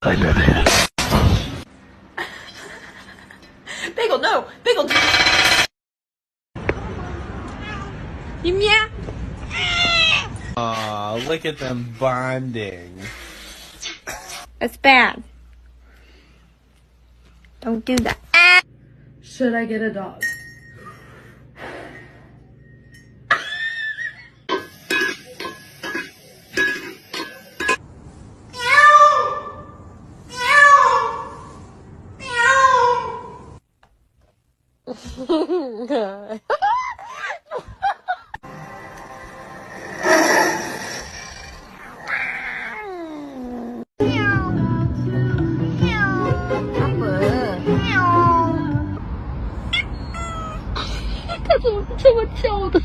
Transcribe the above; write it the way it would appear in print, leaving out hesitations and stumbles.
I bet it. Bagel, no! Bagel! Yeah. Aw, look at them bonding. That's bad. Don't do that. Should I get a dog?它怎么这么叫的？